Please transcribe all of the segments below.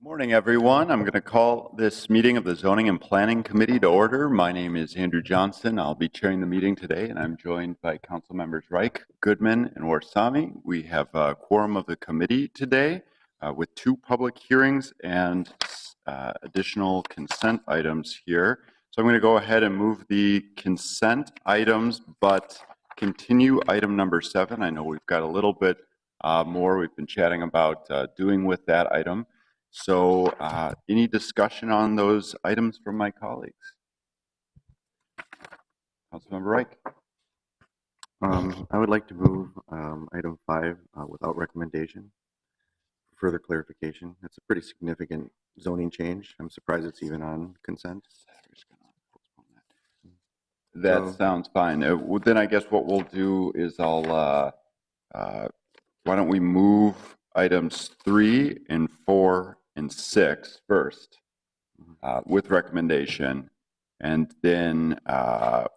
Good morning, everyone. I'm going to call this meeting of the Zoning and Planning Committee to order. My name is Andrew Johnson. I'll be chairing the meeting today, and I'm joined by Council Members Reich, Goodman, and Warsame. We have a quorum of the committee today with 2 public hearings and additional consent items here. So I'm going to go ahead and move the consent items, but continue item number 7. I know we've got a little bit more we've been chatting about doing with that item. So any discussion on those items from my colleagues? Councilmember Reich. I would like to move item 5 without recommendation. Further clarification. It's a pretty significant zoning change. I'm surprised it's even on consent. That sounds fine. Then I guess what we'll do is why don't we move items 3 and 4 and 6 first with recommendation, and then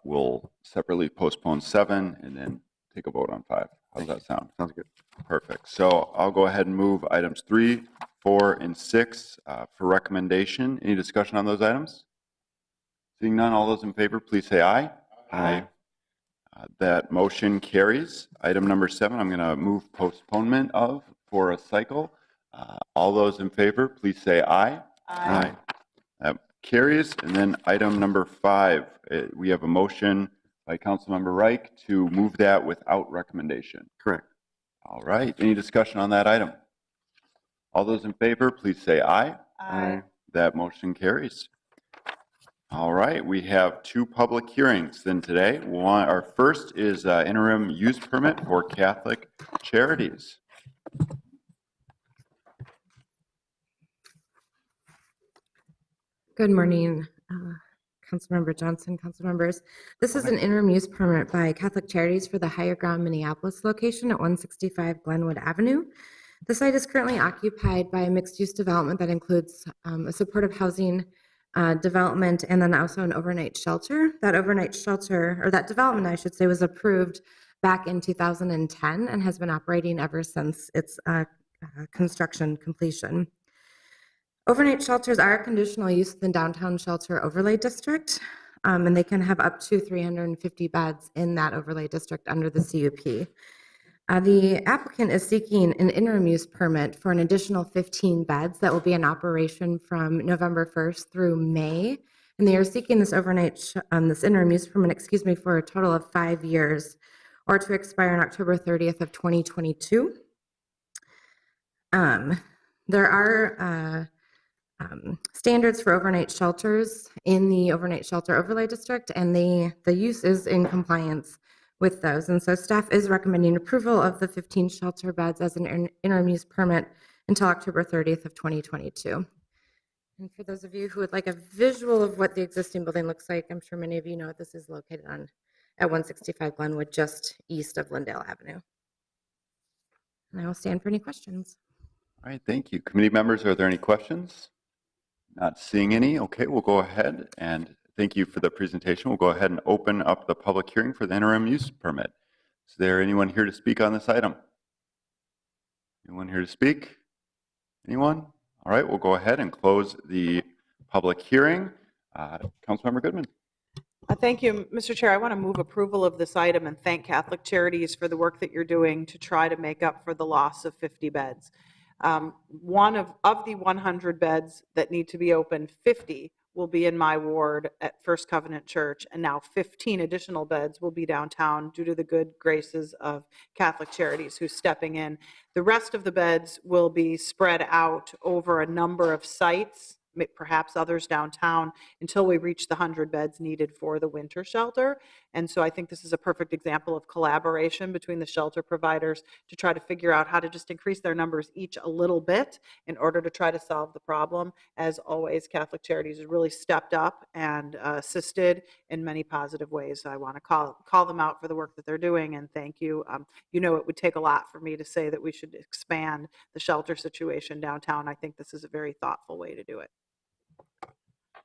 we'll separately postpone 7 and then take a vote on 5. How does that sound? Sounds good. Perfect. So I'll go ahead and move items 3, 4, and 6 for recommendation. Any discussion on those items? Seeing none, all those in favor, please say aye. Aye. That motion carries. Item number 7, I'm going to move postponement of for a cycle. All those in favor, please say aye. Aye. That carries. And then item number 5, we have a motion by Councilmember Reich to move that without recommendation. Correct. All right. Any discussion on that item? All those in favor, please say aye. Aye. That motion carries. All right. We have 2 public hearings then today. Our first is interim use permit for Catholic Charities. Good morning, Councilmember Johnson, council members. This is an interim use permit by Catholic Charities for the Higher Ground Minneapolis location at 165 Glenwood Avenue. The site is currently occupied by a mixed-use development that includes a supportive housing development and then also an overnight shelter. That overnight shelter, or that development, I should say, was approved back in 2010 and has been operating ever since its construction completion. Overnight shelters are conditional use in the downtown shelter overlay district, and they can have up to 350 beds in that overlay district under the CUP. The applicant is seeking an interim use permit for an additional 15 beds that will be in operation from November 1st through May, and they are seeking this this interim use permit, for a total of 5 years, or to expire on October 30th of 2022. There are standards for overnight shelters in the overnight shelter overlay district, and the use is in compliance with those. And so staff is recommending approval of the 15 shelter beds as an interim use permit until October 30th of 2022. And for those of you who would like a visual of what the existing building looks like, I'm sure many of you know this is located at 165 Glenwood, just east of Lindale Avenue. And I will stand for any questions. All right, thank you. Committee members, are there any questions? Not seeing any. Okay, we'll go ahead and thank you for the presentation. We'll go ahead and open up the public hearing for the interim use permit. Is there anyone here to speak on this item? Anyone here to speak? Anyone? All right, we'll go ahead and close the public hearing. Councilmember Goodman. Thank you, Mr. Chair. I want to move approval of this item and thank Catholic Charities for the work that you're doing to try to make up for the loss of 50 beds. One of the 100 beds that need to be opened, 50 will be in my ward at First Covenant Church, and now 15 additional beds will be downtown due to the good graces of Catholic Charities who's stepping in. The rest of the beds will be spread out over a number of sites, perhaps others downtown, until we reach the 100 beds needed for the winter shelter. And so I think this is a perfect example of collaboration between the shelter providers to try to figure out how to just increase their numbers each a little bit in order to try to solve the problem. As always, Catholic Charities has really stepped up and assisted in many positive ways. So I want to call them out for the work that they're doing and thank you. You know, it would take a lot for me to say that we should expand the shelter situation downtown. I think this is a very thoughtful way to do it.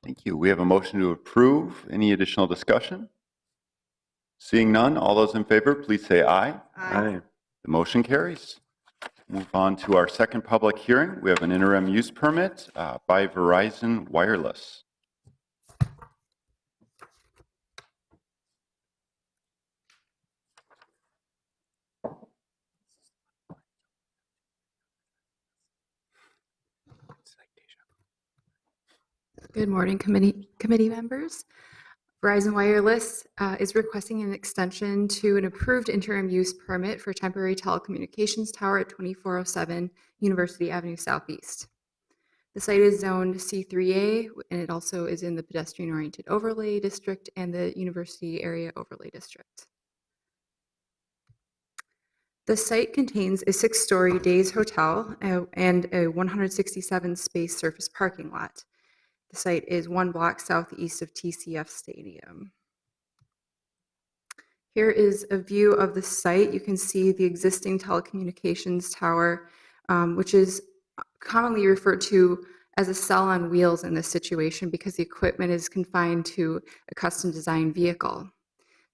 Thank you. We have a motion to approve. Any additional discussion? Seeing none, all those in favor, please say aye. Aye. The motion carries. Move on to our second public hearing. We have an interim use permit by Verizon Wireless. Good morning, committee members. Verizon Wireless is requesting an extension to an approved interim use permit for temporary telecommunications tower at 2407 University Avenue Southeast. The site is zoned C3A, and it also is in the pedestrian-oriented overlay district and the University Area Overlay District. The site contains a 6-story days hotel and a 167-space surface parking lot. The site is 1 block southeast of TCF Stadium. Here is a view of the site. You can see the existing telecommunications tower, which is commonly referred to as a cell on wheels in this situation because the equipment is confined to a custom designed vehicle.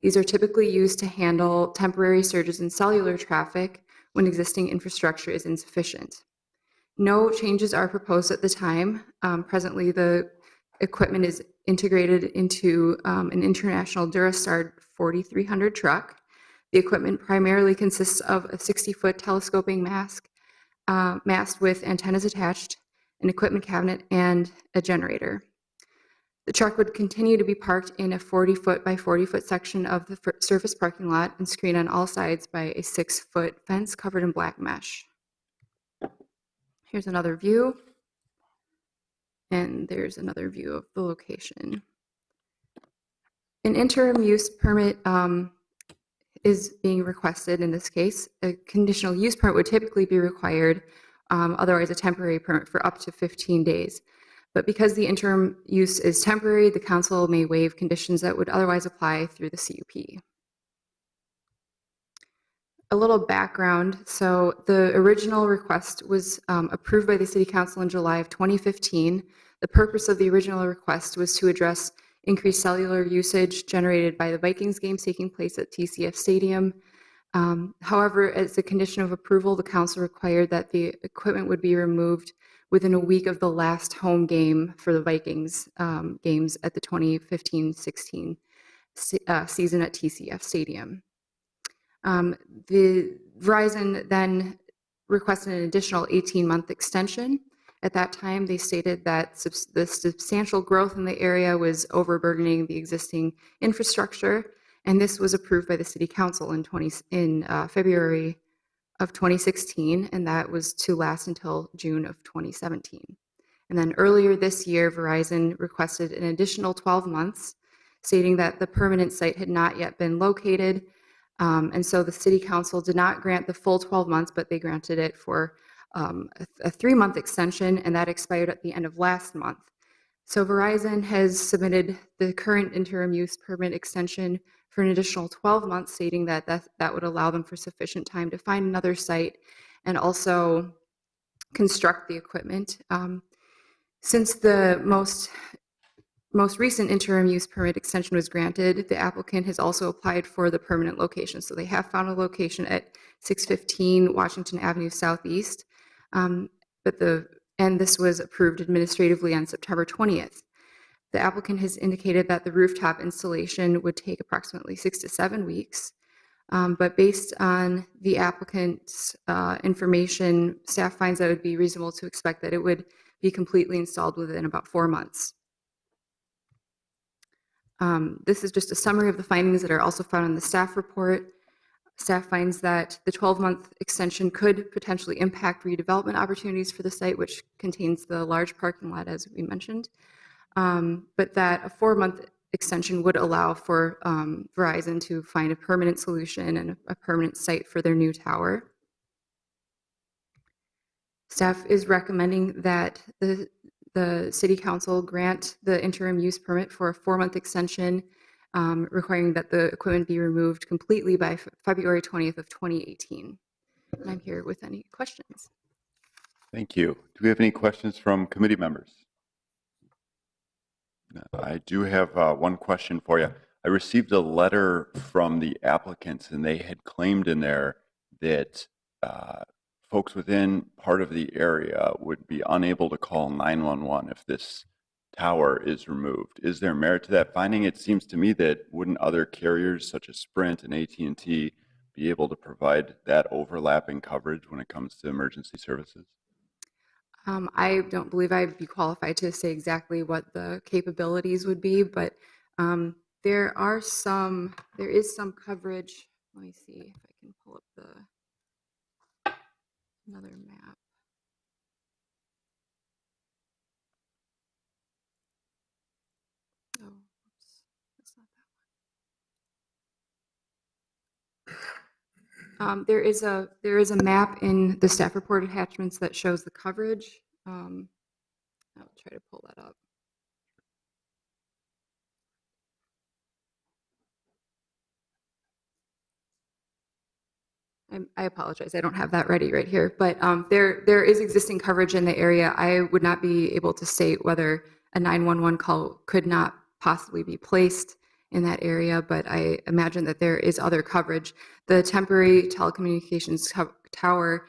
These are typically used to handle temporary surges in cellular traffic when existing infrastructure is insufficient. No changes are proposed at the time. Presently, the equipment is integrated into an International Durastar 4300 truck. The equipment primarily consists of a 60-foot telescoping mast with antennas attached, an equipment cabinet, and a generator. The truck would continue to be parked in a 40-foot by 40-foot section of the surface parking lot and screened on all sides by a 6-foot fence covered in black mesh. Here's another view, and there's another view of the location. An interim use permit is being requested in this case. A conditional use permit would typically be required, otherwise a temporary permit for up to 15 days. But because the interim use is temporary, the council may waive conditions that would otherwise apply through the CUP. A little background. So the original request was approved by the City Council in July of 2015. The purpose of the original request was to address increased cellular usage generated by the Vikings games taking place at TCF Stadium. However, as a condition of approval, the council required that the equipment would be removed within a week of the last home game for the Vikings games at the 2015-16 season at TCF Stadium. The Verizon then requested an additional 18-month extension. At that time, they stated that the substantial growth in the area was overburdening the existing infrastructure, and this was approved by the City Council in February of 2016, and that was to last until June of 2017. And then earlier this year, Verizon requested an additional 12 months, stating that the permanent site had not yet been located. And so the City Council did not grant the full 12 months, but they granted it for a 3-month extension, and that expired at the end of last month. So Verizon has submitted the current interim use permit extension for an additional 12 months, stating that that would allow them for sufficient time to find another site and also construct the equipment. Since the most recent interim use permit extension was granted, the applicant has also applied for the permanent location. So they have found a location at 615 Washington Avenue Southeast, and this was approved administratively on September 20th. The applicant has indicated that the rooftop installation would take approximately 6 to 7 weeks, but based on the applicant's information, staff finds that it would be reasonable to expect that it would be completely installed within about 4 months. This is just a summary of the findings that are also found in the staff report. Staff finds that the 12-month extension could potentially impact redevelopment opportunities for the site, which contains the large parking lot, as we mentioned, but that a 4-month extension would allow for Verizon to find a permanent solution and a permanent site for their new tower. Staff is recommending that the City Council grant the interim use permit for a 4-month extension, requiring that the equipment be removed completely by February 20th of 2018. And I'm here with any questions. Thank you. Do we have any questions from committee members? I do have one question for you. I received a letter from the applicants, and they had claimed in there that folks within part of the area would be unable to call 911 if this tower is removed. Is there merit to that finding? It seems to me that wouldn't other carriers such as Sprint and AT&T be able to provide that overlapping coverage when it comes to emergency services? I don't believe I'd be qualified to say exactly what the capabilities would be, but there is some coverage. Let me see if I can pull up another map. Oh, oops, that's not that one. There is a map in the staff report attachments that shows the coverage. I'll try to pull that up. I apologize, I don't have that ready right here, but there is existing coverage in the area. I would not be able to state whether a 911 call could not possibly be placed in that area, but I imagine that there is other coverage. The temporary telecommunications tower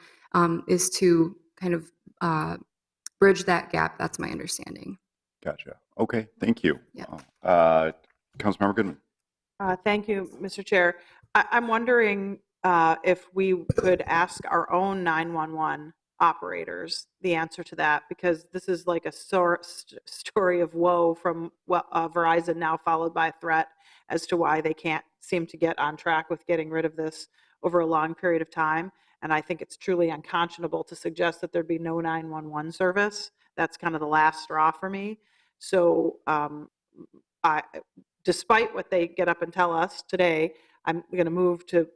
is to kind of bridge that gap. That's my understanding. Gotcha. Okay, thank you. Yeah. Councilmember Goodman. Thank you, Mr. Chair. I'm wondering if we could ask our own 911 operators the answer to that, because this is like a story of woe from Verizon, now followed by a threat as to why they can't seem to get on track with getting rid of this over a long period of time. And I think it's truly unconscionable to suggest that there'd be no 911 service. That's kind of the last straw for me. So despite what they get up and tell us today, I'm going to move to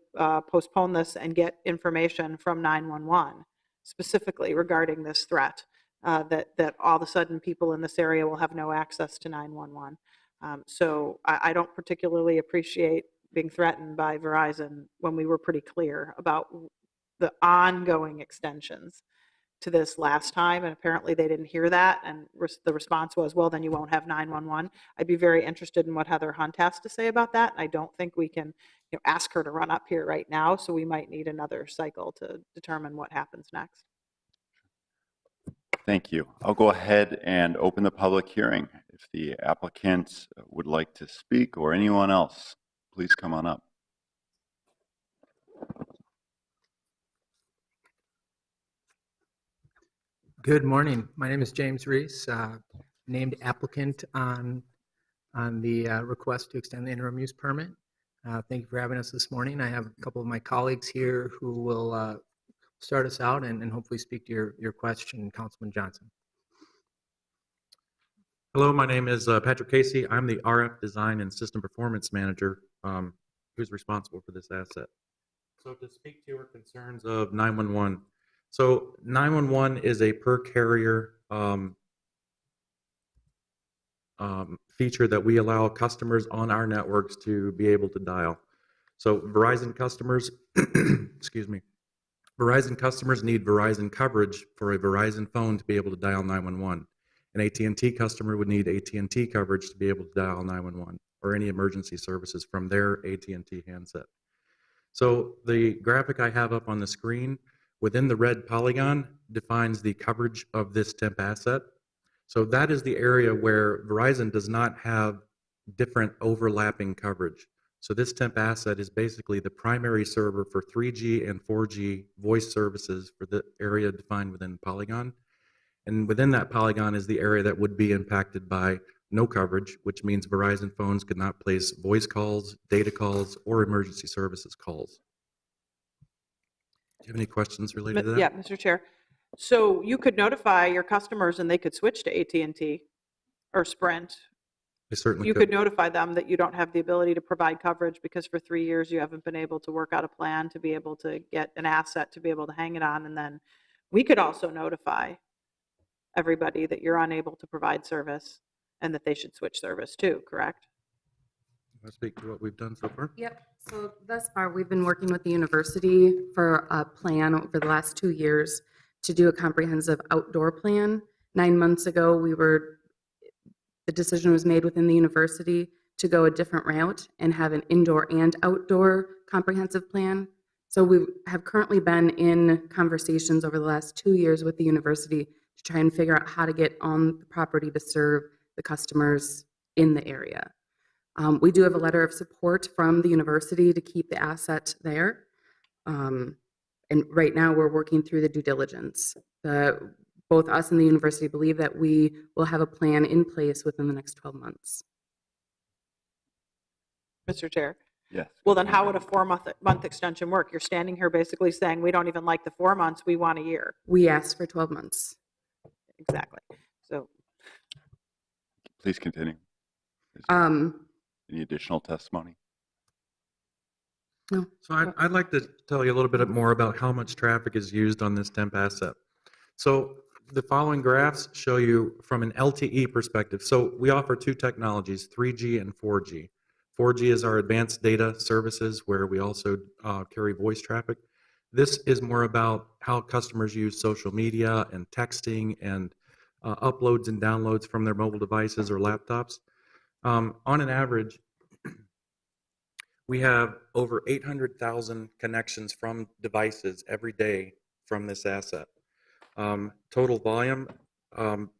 postpone this and get information from 911 specifically regarding this threat, that all of a sudden people in this area will have no access to 911. So I don't particularly appreciate being threatened by Verizon when we were pretty clear about the ongoing extensions to this last time, and apparently they didn't hear that, and the response was, well, then you won't have 911. I'd be very interested in what Heather Hunt has to say about that. I don't think we can ask her to run up here right now, so we might need another cycle to determine what happens next. Thank you. I'll go ahead and open the public hearing. If the applicant would like to speak, or anyone else, please come on up. Good morning. My name is James Reese, named applicant on the request to extend the interim use permit. Thank you for having us this morning. I have a couple of my colleagues here who will start us out and hopefully speak to your question, Councilman Johnson. Hello, my name is Patrick Casey. I'm the RF Design and System Performance Manager who's responsible for this asset. So to speak to your concerns of 911, so 911 is a per carrier feature that we allow customers on our networks to be able to dial. So Verizon customers, excuse me, Verizon customers need Verizon coverage for a Verizon phone to be able to dial 911. An AT&T customer would need AT&T coverage to be able to dial 911 or any emergency services from their AT&T handset. So the graphic I have up on the screen within the red polygon defines the coverage of this temp asset. So that is the area where Verizon does not have different overlapping coverage. So this temp asset is basically the primary server for 3G and 4G voice services for the area defined within the polygon. And within that polygon is the area that would be impacted by no coverage, which means Verizon phones could not place voice calls, data calls, or emergency services calls. Do you have any questions related to that? Yeah, Mr. Chair. So you could notify your customers and they could switch to AT&T or Sprint. I certainly You could notify them that you don't have the ability to provide coverage because for 3 years you haven't been able to work out a plan to be able to get an asset to be able to hang it on. And then we could also notify everybody that you're unable to provide service and that they should switch service too, correct? I'll speak to what we've done so far. Yep. So thus far, we've been working with the university for a plan over the last 2 years to do a comprehensive outdoor plan. 9 months ago, the decision was made within the university to go a different route and have an indoor and outdoor comprehensive plan. So we have currently been in conversations over the last 2 years with the university to try and figure out how to get on the property to serve the customers in the area. We do have a letter of support from the university to keep the asset there. And right now, we're working through the due diligence. Both us and the university believe that we will have a plan in place within the next 12 months. Mr. Chair? Yes. Well, then how would a 4-month extension work? You're standing here basically saying, we don't even like the 4 months, we want a year. We asked for 12 months. Exactly. So Please continue. Is there any additional testimony? No. So I'd like to tell you a little bit more about how much traffic is used on this temp asset. So the following graphs show you from an LTE perspective. So we offer two technologies, 3G and 4G. 4G is our advanced data services where we also carry voice traffic. This is more about how customers use social media and texting and uploads and downloads from their mobile devices or laptops. On an average, we have over 800,000 connections from devices every day from this asset. Total volume,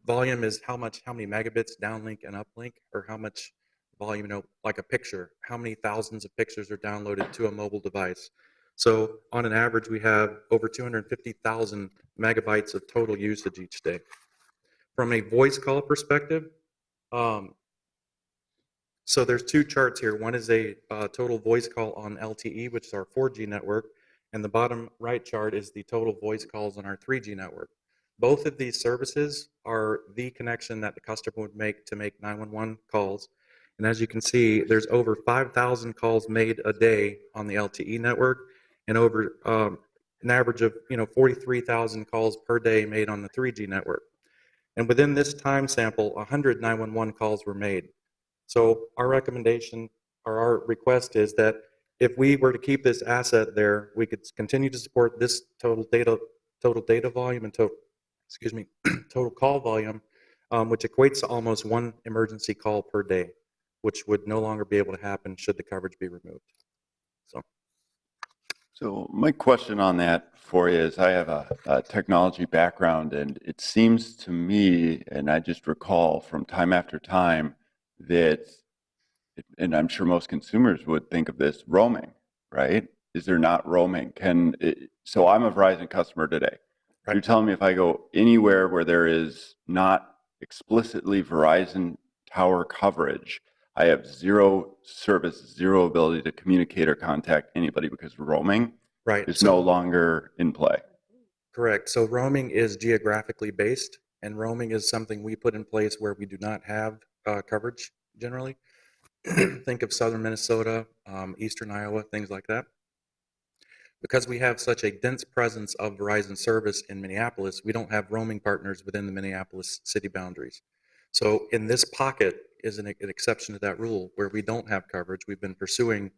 volume is how many megabits downlink and uplink, or how much volume, like a picture, how many thousands of pictures are downloaded to a mobile device. So on an average, we have over 250,000 megabytes of total usage each day. From a voice call perspective, so there's two charts here. One is a total voice call on LTE, which is our 4G network, and the bottom right chart is the total voice calls on our 3G network. Both of these services are the connection that the customer would make to make 911 calls. And as you can see, there's over 5,000 calls made a day on the LTE network, and over an average of 43,000 calls per day made on the 3G network. And within this time sample, 100 911 calls were made. So our recommendation or our request is that if we were to keep this asset there, we could continue to support this total data volume and total call volume, which equates to almost one emergency call per day, which would no longer be able to happen should the coverage be removed. So my question on that for you is, I have a technology background, and it seems to me, and I just recall from time after time, that, and I'm sure most consumers would think of this, roaming, right? Is there not roaming? So I'm a Verizon customer today. Right. You're telling me if I go anywhere where there is not explicitly Verizon tower coverage, I have zero service, zero ability to communicate or contact anybody because roaming is no longer in play. Correct. So roaming is geographically based, and roaming is something we put in place where we do not have coverage generally. Think of southern Minnesota, eastern Iowa, things like that. Because we have such a dense presence of Verizon service in Minneapolis, we don't have roaming partners within the Minneapolis city boundaries. So in this pocket is an exception to that rule where we don't have coverage. We've been pursuing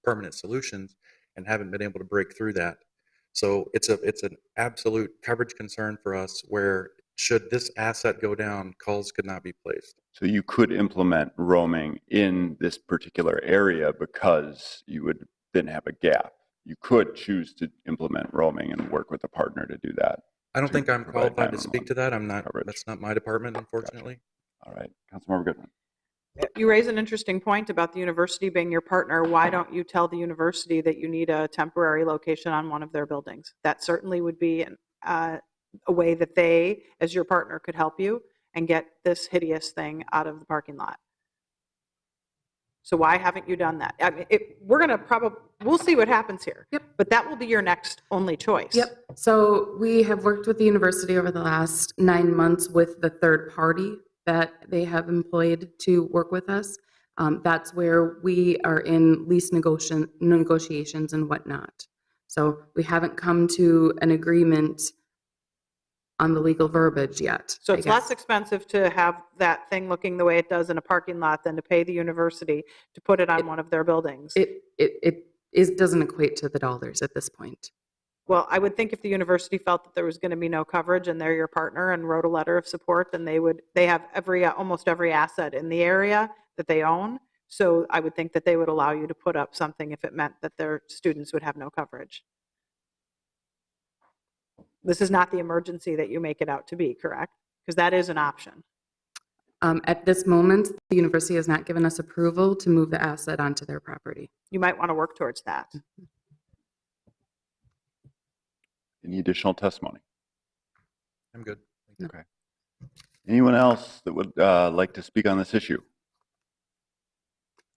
permanent solutions and haven't been able to break through that. So it's an absolute coverage concern for us where should this asset go down, calls could not be placed. So you could implement roaming in this particular area because you would then have a gap. You could choose to implement roaming and work with a partner to do that. I don't think I'm provide qualified to speak to that. I'm not. coverage. That's not my department, unfortunately. All right, Councilmember Goodman. you raise an interesting point about the university being your partner. Why don't you tell the university that you need a temporary location on one of their buildings? That certainly would be a way that they, as your partner, could help you and get this hideous thing out of the parking lot. So why haven't you done that? I mean, we'll see what happens here. Yep. But that will be your next only choice. Yep. So we have worked with the university over the last 9 months with the third party that they have employed to work with us. That's where we are in lease negotiations and whatnot. So we haven't come to an agreement on the legal verbiage yet. So I it's guess. less expensive to have that thing looking the way it does in a parking lot than to pay the university to put it on one of their buildings. It doesn't equate to the dollars at this point. Well, I would think if the university felt that there was going to be no coverage and they're your partner and wrote a letter of support, then they have almost every asset in the area that they own. So I would think that they would allow you to put up something if it meant that their students would have no coverage. This is not the emergency that you make it out to be, correct? Because that is an option. At this moment, the university has not given us approval to move the asset onto their property. You might want to work towards that. Any additional testimony? I'm good. Okay. Anyone else that would like to speak on this issue?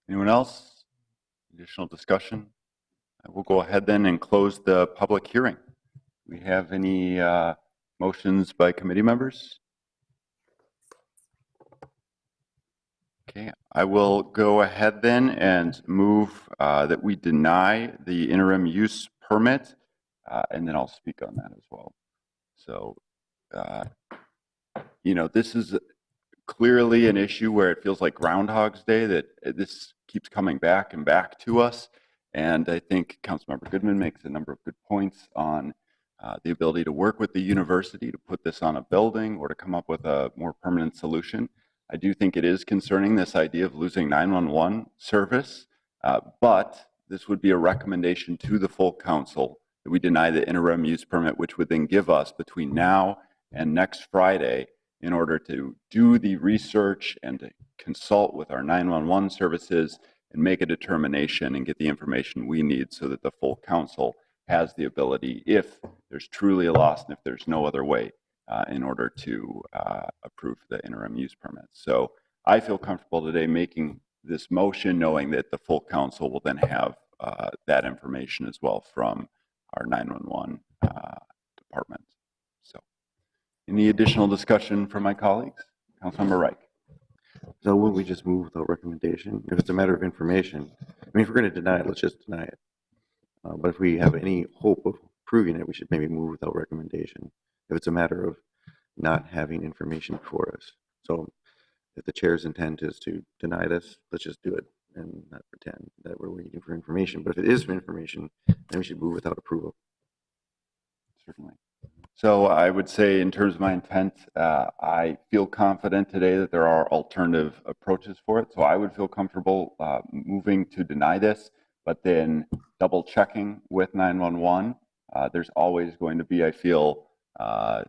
Anyone else? Additional discussion? We'll go ahead then and close the public hearing. Do we have any motions by committee members? Okay, I will go ahead then and move that we deny the interim use permit, and then I'll speak on that as well. So, you know, this is clearly an issue where it feels like Groundhog's Day, that this keeps coming back and back to us. And I think Councilmember Goodman makes a number of good points on the ability to work with the university to put this on a building or to come up with a more permanent solution. I do think it is concerning, this idea of losing 911 service, but this would be a recommendation to the full council that we deny the interim use permit, which would then give us between now and next Friday in order to do the research and to consult with our 911 services and make a determination and get the information we need so that the full council has the ability, if there's truly a loss and if there's no other way, in order to approve the interim use permit. So I feel comfortable today making this motion, knowing that the full council will then have that information as well from our 911 department. So any additional discussion from my colleagues? Councilmember Reich. So will we just move without recommendation? If it's a matter of information, I mean, if we're going to deny it, let's just deny it. But if we have any hope of proving it, we should maybe move without recommendation. If it's a matter of not having information for us. So if the chair's intent is to deny this, let's just do it and not pretend that we're waiting for information. But if it is for information, then we should move without approval. Certainly. So I would say in terms of my intent, I feel confident today that there are alternative approaches for it. So I would feel comfortable moving to deny this, but then double checking with 911. There's always going to be, I feel,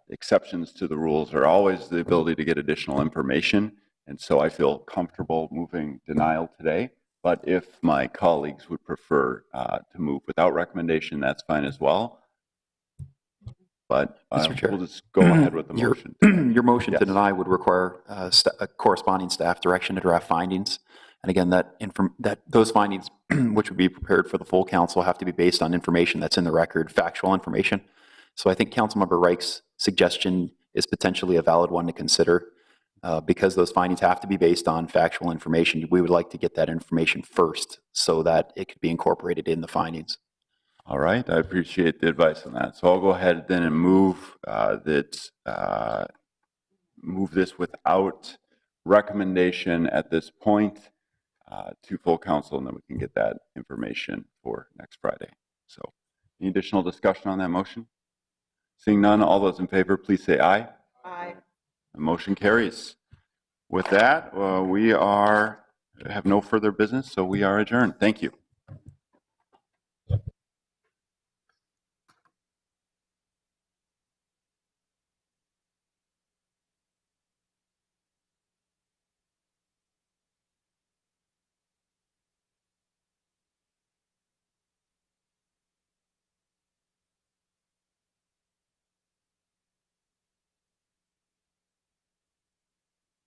exceptions to the rules, or always the ability to get additional information. And so I feel comfortable moving denial today. But if my colleagues would prefer to move without recommendation, that's fine as well. But Mr. Chair, we'll just go ahead with the motion. Your motion Yes. to deny would require a corresponding staff direction to draft findings. And again, those findings, which would be prepared for the full council, have to be based on information that's in the record, factual information. So I think Councilmember Reich's suggestion is potentially a valid one to consider. Because those findings have to be based on factual information, we would like to get that information first so that it could be incorporated in the findings. All right, I appreciate the advice on that. So I'll go ahead then and move move this without recommendation at this point to full council, and then we can get that information for next Friday. So any additional discussion on that motion? Seeing none, all those in favor, please say aye. Aye. The motion carries. With that, we have no further business, so we are adjourned. Thank you.